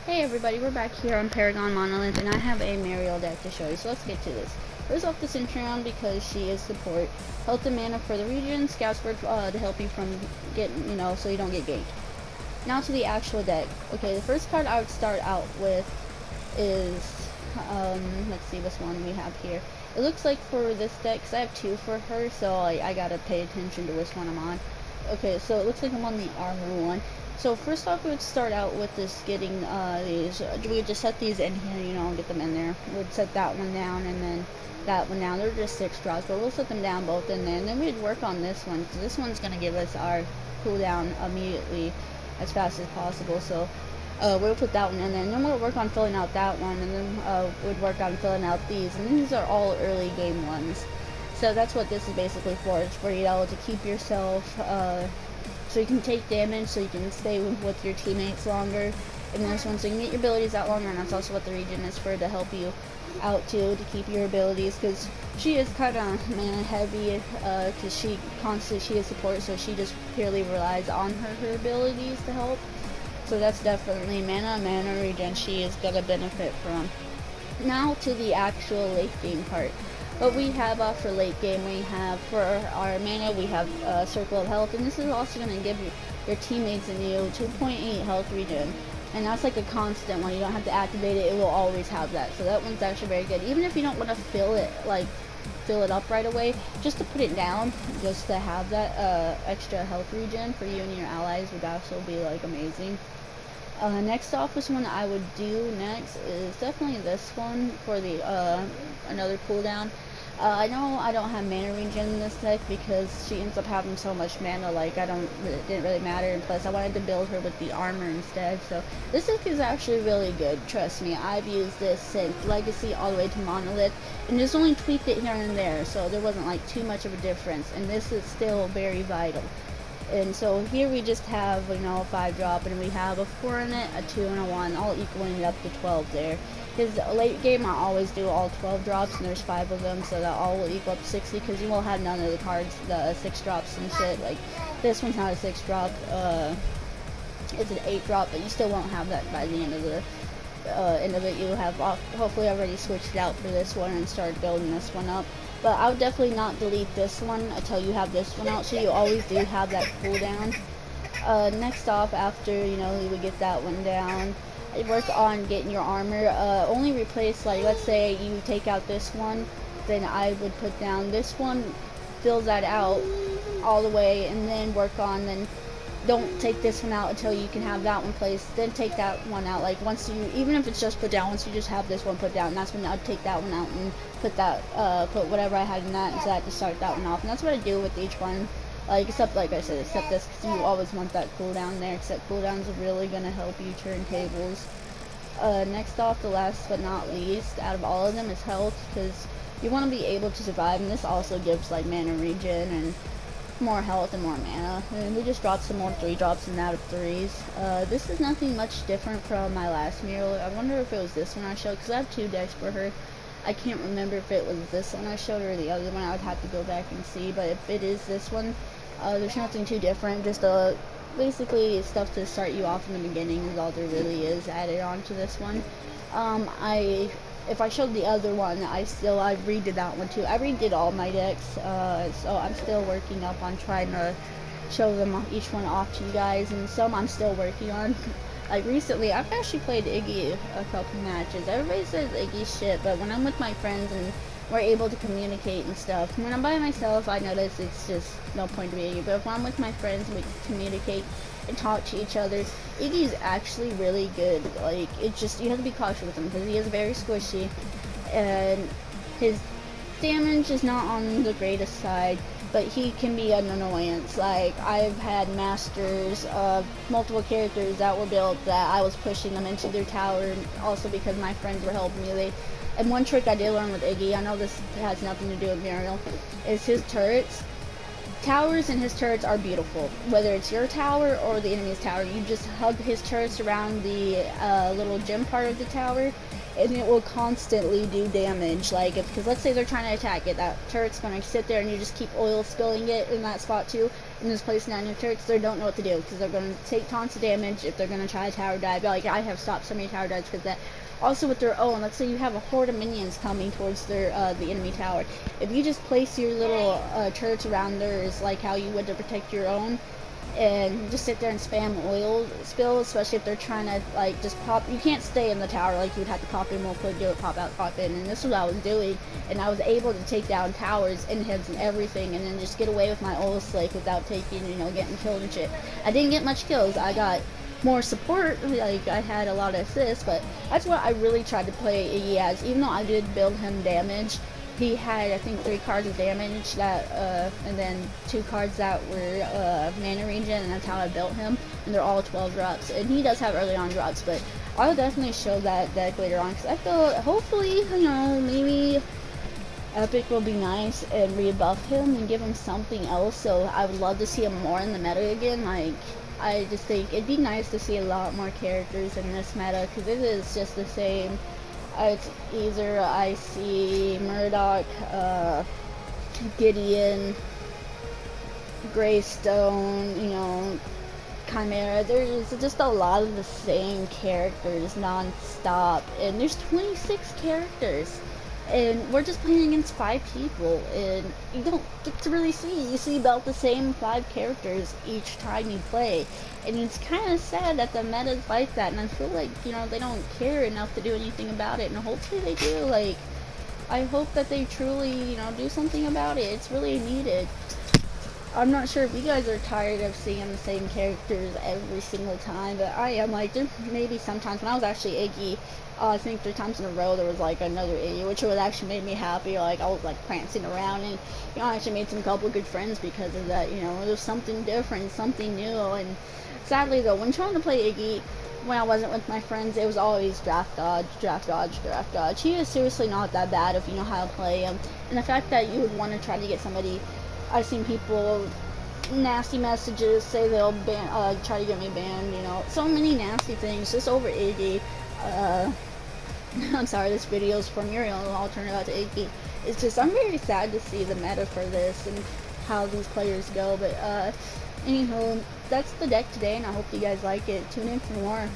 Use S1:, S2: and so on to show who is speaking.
S1: Hey everybody, we're back here on Paragon monolith, and I have a Muriel deck to show you, so let's get to this. First off, the Centurion, because she is support. Health and mana for the region, Scout Spurt to help you from getting, so you don't get ganked. Now to the actual deck. Okay, the first card I would start out with is, let's see this one we have here. It looks like for this deck, because I have two for her, so I gotta pay attention to which one I'm on. Okay, so it looks like I'm on the armor one. So first off, we would start out with this getting these. We would just set these in here, get them in there. We'd set that one down and then that one down. They're just 6 drops, but we'll set them down both in there. And then we'd work on this one, because this one's going to give us our cooldown immediately as fast as possible. So we'll put that one in there, and then we'll work on filling out that one, and then we'd work on filling out these. And these are all early game ones. So that's what this is basically for. It's for to keep yourself so you can take damage, so you can stay with your teammates longer in this one, so you can get your abilities out longer. And that's also what the region is for, to help you out too, to keep your abilities, because she is kind of mana heavy, because she is support, so she just purely relies on her abilities to help. So that's definitely mana regen she is going to benefit from. Now to the actual late game part. What we have for late game, we have for our mana, we have Circle of Health, and this is also going to give your teammates and you 2.8 health regen. And that's like a constant one. You don't have to activate it, it will always have that. So that one's actually very good. Even if you don't want to fill it up right away, just to put it down, just to have that extra health regen for you and your allies would also be like amazing. Next off, which one I would do next is definitely this one for the another cooldown. I know I don't have mana regen in this deck because she ends up having so much mana, like it didn't really matter, and plus I wanted to build her with the armor instead. So this deck is actually really good, trust me. I've used this since Legacy all the way to Monolith, and just only tweaked it here and there, so there wasn't like too much of a difference, and this is still very vital. And so here we just have, a 5 drop, and we have a 4 in it, a 2 and a 1, all equaling it up to 12 there. His late game, I always do all 12 drops, and there's 5 of them, so that all will equal up to 60, because you will have none of the cards, the 6 drops and shit. Like, this one's not a 6 drop, it's an 8 drop, but you still won't have that by the end of the end of it. You have hopefully already switched it out for this one and started building this one up. But I would definitely not delete this one until you have this one out, so you always do have that cooldown. Next off, after you would get that one down, work on getting your armor. Only replace, like, let's say you take out this one, then I would put down this one, fill that out all the way, and then work on, then don't take this one out until you can have that one placed, then take that one out. Like, once you, even if it's just put down, once you just have this one put down, that's when I'd take that one out and put that, put whatever I had in that into that to start that one off. And that's what I do with each one, except, like I said, except this, because you always want that cooldown there, except cooldowns are really going to help you turn tables. Next off, the last but not least, out of all of them, is health, because you want to be able to survive, and this also gives, like, mana regen and more health and more mana. And we just dropped some more 3 drops in that of 3s. This is nothing much different from my last Muriel. I wonder if it was this one I showed, because I have 2 decks for her. I can't remember if it was this one I showed or the other one. I would have to go back and see, but if it is this one, there's nothing too different. Just basically stuff to start you off in the beginning is all there really is added on to this one. If I showed the other one, I redid that one too. I redid all my decks, so I'm still working up on trying to show them each one off to you guys, and some I'm still working on. Like, recently, I've actually played Iggy a couple matches. Everybody says Iggy's shit, but when I'm with my friends and we're able to communicate and stuff, when I'm by myself, I notice it's just no point to be Iggy, but when I'm with my friends, we communicate and talk to each other. Iggy's actually really good. Like, it's just, you have to be cautious with him, because he is very squishy, and his damage is not on the greatest side, but he can be an annoyance. Like, I've had masters of multiple characters that were built that I was pushing them into their tower, also because my friends were helping me. And one trick I did learn with Iggy, I know this has nothing to do with Muriel, is his turrets. Towers and his turrets are beautiful. Whether it's your tower or the enemy's tower, you just hug his turrets around the little gem part of the tower, and it will constantly do damage. Like, because let's say they're trying to attack it, that turret's going to sit there and you just keep oil spilling it in that spot too. and just placing down your turrets, they don't know what to do because they're going to take tons of damage if they're going to try to tower dive. Like, I have stopped so many tower dives because that. Also with their own, let's say you have a horde of minions coming towards their the enemy tower. If you just place your little turrets around theirs like how you would to protect your own, and just sit there and spam oil spill, especially if they're trying to like just pop. You can't stay in the tower, like you'd have to pop in real quick, do it, pop out, pop in, and this is what I was doing, and I was able to take down towers and heads and everything, and then just get away with my oil slick without taking, you know, getting killed and shit. I didn't get much kills. I got more support, like I had a lot of assists, but that's what I really tried to play Iggy as. Even though I did build him damage, he had, I think, 3 cards of damage that, and then 2 cards that were mana regen, and that's how I built him. And they're all 12 drops, and he does have early on drops, but I'll definitely show that deck later on, because I feel, hopefully, you know, maybe Epic will be nice and rebuff him and give him something else. So I would love to see him more in the meta again. Like, I just think it'd be nice to see a lot more characters in this meta, because it is just the same. It's either I see Murdoch, Gideon, Greystone, you know, Chimera. There's just a lot of the same characters non-stop, and there's 26 characters, and we're just playing against 5 people, and you don't get to really see. You see about the same 5 characters each time you play, and it's kind of sad that the meta's like that, and I feel like, you know, they don't care enough to do anything about it, and hopefully they do. Like, I hope that they truly, you know, do something about it. It's really needed. I'm not sure if you guys are tired of seeing the same characters every single time, but I am. Like, there maybe sometimes when I was actually Iggy, I think 3 times in a row there was like another Iggy, which would actually made me happy. Like, I was like prancing around, and, you know, I actually made some couple good friends because of that. You know, it was something different, something new. And sadly though, when trying to play Iggy, when I wasn't with my friends, it was always draft dodge, draft dodge, draft dodge. He is seriously not that bad if you know how to play him, and the fact that you would want to try to get somebody. I've seen people nasty messages say they'll ban, try to get me banned, you know, so many nasty things just over Iggy. I'm sorry, this video is for Muriel, I'll turn it out to Iggy. It's just, I'm very sad to see the meta for this and how these players go, but anywho, that's the deck today, and I hope you guys like it. Tune in for more.